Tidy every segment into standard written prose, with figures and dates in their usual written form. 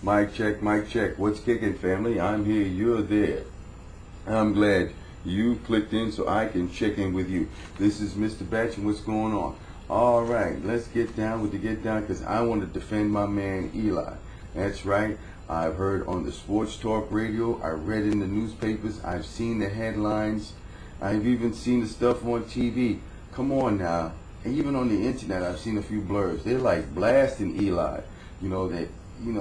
Mic check. What's kicking, family? I'm here, you're there. I'm glad you clicked in so I can check in with you. This is Mr. Batch and what's going on? All right, let's get down with the get down because I want to defend my man Eli. That's right. I've heard on the sports talk radio. I read in the newspapers. I've seen the headlines. I've even seen the stuff on TV. Come on now. And even on the internet, I've seen a few blurs. They're like blasting Eli.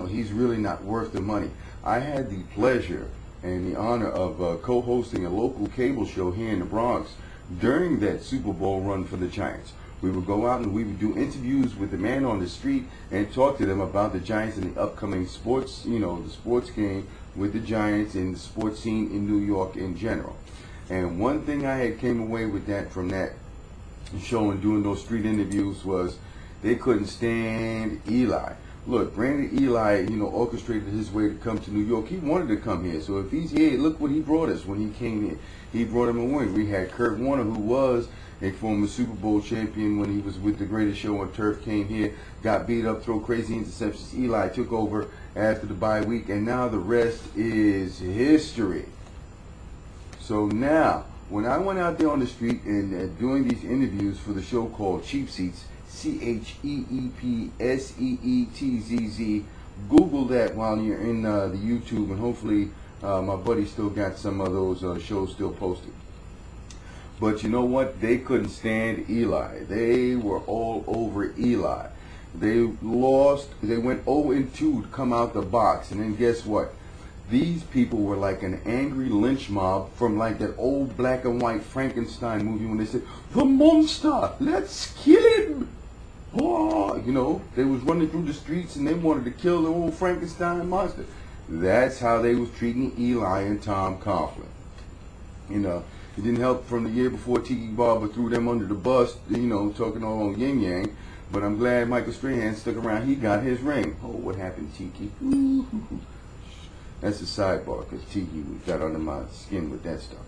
He's really not worth the money. I had the pleasure and the honor of co-hosting a local cable show here in the Bronx during that Super Bowl run for the Giants. We would go out and we would do interviews with the man on the street and talk to them about the Giants and the upcoming sports, the sports game with the Giants and the sports scene in New York in general. And one thing I had came away with that from that show and doing those street interviews was they couldn't stand Eli. Look, Brandon Eli, orchestrated his way to come to New York. He wanted to come here. So if he's here, look what he brought us when he came here. He brought him a win. We had Kurt Warner, who was a former Super Bowl champion when he was with the Greatest Show on Turf, came here, got beat up, throw crazy interceptions. Eli took over after the bye week, and now the rest is history. So now, when I went out there on the street and doing these interviews for the show called Cheap Seats, CheepSeetzz, Google that while you're in the YouTube, and hopefully my buddy still got some of those shows still posted. But you know what? They couldn't stand Eli. They were all over Eli. They lost. They went 0-2 to come out the box, and then guess what? These people were like an angry lynch mob from like that old black and white Frankenstein movie when they said, "The monster, let's kill him." Oh, they was running through the streets and they wanted to kill the old Frankenstein monster. That's how they was treating Eli and Tom Coughlin. It didn't help from the year before Tiki Barber threw them under the bus, talking all on yin yang. But I'm glad Michael Strahan stuck around. He got his ring. Oh, what happened, Tiki? That's a sidebar because Tiki got under my skin with that stuff.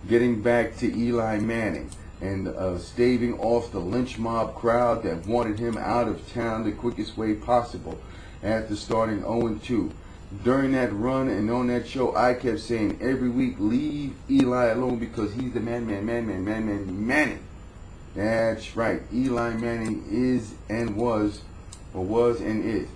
Getting back to Eli Manning and staving off the lynch mob crowd that wanted him out of town the quickest way possible after starting 0-2. During that run and on that show, I kept saying every week, leave Eli alone because he's the Manning. That's right. Eli Manning is and was and is.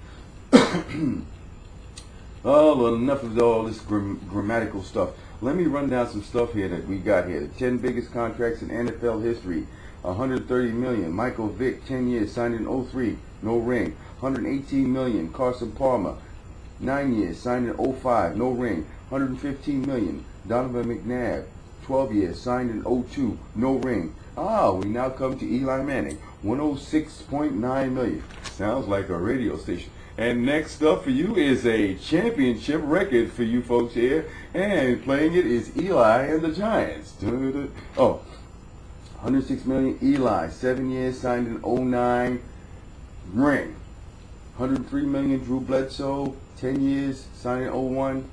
Oh, well, enough of all this grammatical stuff. Let me run down some stuff here that we got here. The 10 biggest contracts in NFL history. $130 million. Michael Vick, 10 years, signed in 03, no ring. $118 million. Carson Palmer, 9 years, signed in 05, no ring. $115 million. Donovan McNabb, 12 years, signed in 02, no ring. We now come to Eli Manning, $106.9 million. Sounds like a radio station. And next up for you is a championship record for you folks here. And playing it is Eli and the Giants. Oh, $106 million, Eli, 7 years, signed in 09, ring. $103 million, Drew Bledsoe, 10 years, signed in 01.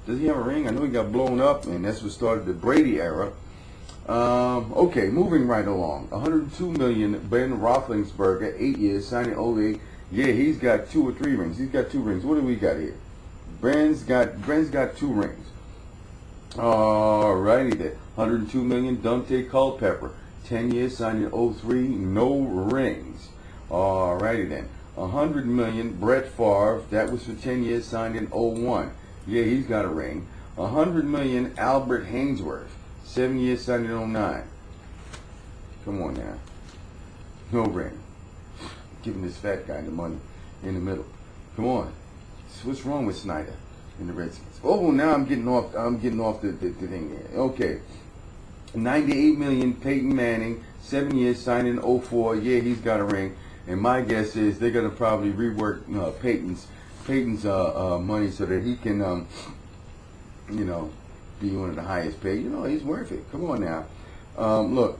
Does he have a ring? I know he got blown up, and that's what started the Brady era. Okay, moving right along. $102 million, Ben Roethlisberger, 8 years, signed in 08. Yeah, he's got 2 or 3 rings. He's got 2 rings. What do we got here? Ben's got 2 rings. Alrighty then. $102 million, Dante Culpepper, 10 years, signed in 03, no rings. Alrighty then. $100 million, Brett Favre, that was for 10 years, signed in 01. Yeah, he's got a ring. $100 million, Albert Hainsworth, 7 years, signed in 09. Come on now. No ring. Giving this fat guy the money in the middle. Come on. What's wrong with Snyder in the Redskins? Oh, now I'm getting off the thing there. Okay. $98 million, Peyton Manning, 7 years, signed in 04. Yeah, he's got a ring. And my guess is they're gonna probably rework Peyton's money so that he can be one of the highest paid. He's worth it. Come on now. Look.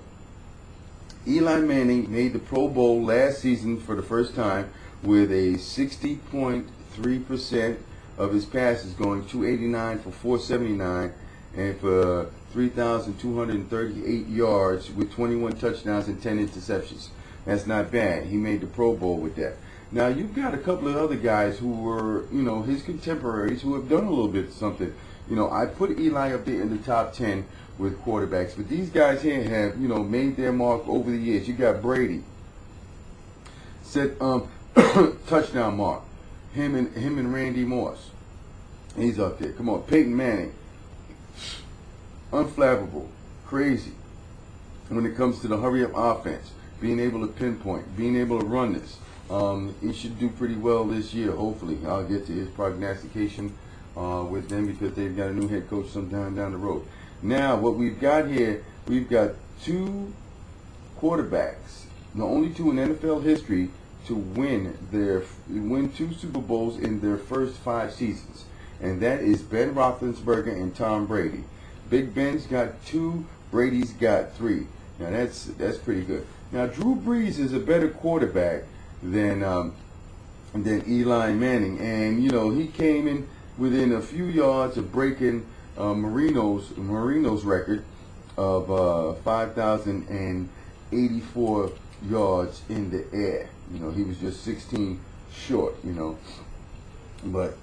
Eli Manning made the Pro Bowl last season for the first time with a 60.3% of his passes going 289 for 479 and for 3,238 yards with 21 touchdowns and 10 interceptions. That's not bad. He made the Pro Bowl with that. Now you've got a couple of other guys who were, his contemporaries who have done a little bit of something. I put Eli up there in the top 10 with quarterbacks, but these guys here have, made their mark over the years. You got Brady, set touchdown mark. Him and Randy Moss. He's up there. Come on, Peyton Manning. Unflappable, crazy. When it comes to the hurry-up offense, being able to pinpoint, being able to run this. He should do pretty well this year, hopefully. I'll get to his prognostication with them because they've got a new head coach sometime down the road. Now, what we've got here, we've got two quarterbacks, the only two in NFL history to win 2 Super Bowls in their first 5 seasons. And that is Ben Roethlisberger and Tom Brady. Big Ben's got 2, Brady's got 3. Now that's pretty good. Now Drew Brees is a better quarterback than Eli Manning, and he came in within a few yards of breaking Marino's record of 5,084 yards in the air. He was just 16 short. But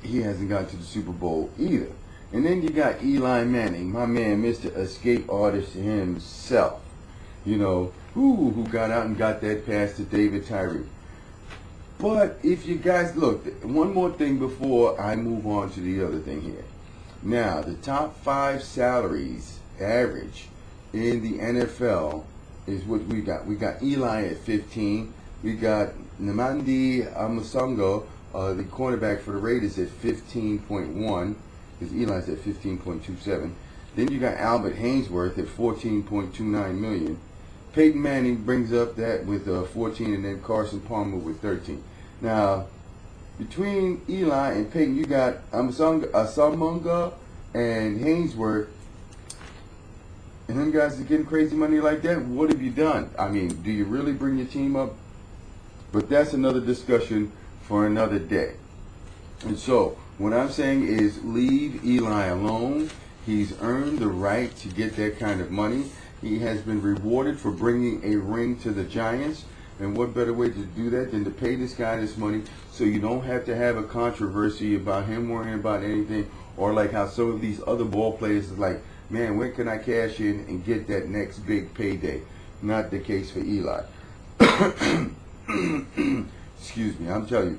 he hasn't got to the Super Bowl either. And then you got Eli Manning, my man, Mr. Escape Artist himself, who got out and got that pass to David Tyree. But if you guys look, one more thing before I move on to the other thing here. Now, the top 5 salaries average in the NFL is what we got. We got Eli at 15. We got Nnamdi Amasungo, the cornerback for the Raiders, at 15.1. Because Eli's at 15.27. Then you got Albert Hainsworth at 14.29 million. Peyton Manning brings up that with 14, and then Carson Palmer with 13. Now, between Eli and Peyton, you got Asamonga and Hainsworth, and them guys are getting crazy money like that. What have you done? I mean, do you really bring your team up? But that's another discussion for another day. And so, what I'm saying is leave Eli alone. He's earned the right to get that kind of money. He has been rewarded for bringing a ring to the Giants. And what better way to do that than to pay this guy this money so you don't have to have a controversy about him worrying about anything, or like how some of these other ball players is like, man, when can I cash in and get that next big payday? Not the case for Eli. Excuse me, I'm telling you.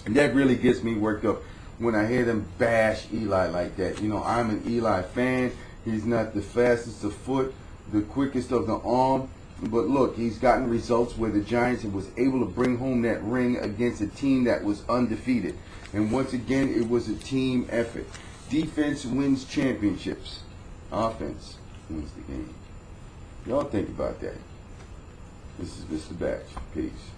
And that really gets me worked up when I hear them bash Eli like that. I'm an Eli fan. He's not the fastest of foot, the quickest of the arm. But look, he's gotten results where the Giants was able to bring home that ring against a team that was undefeated. And once again, it was a team effort. Defense wins championships. Offense wins the game. Y'all think about that. This is Mr. Batch. Peace.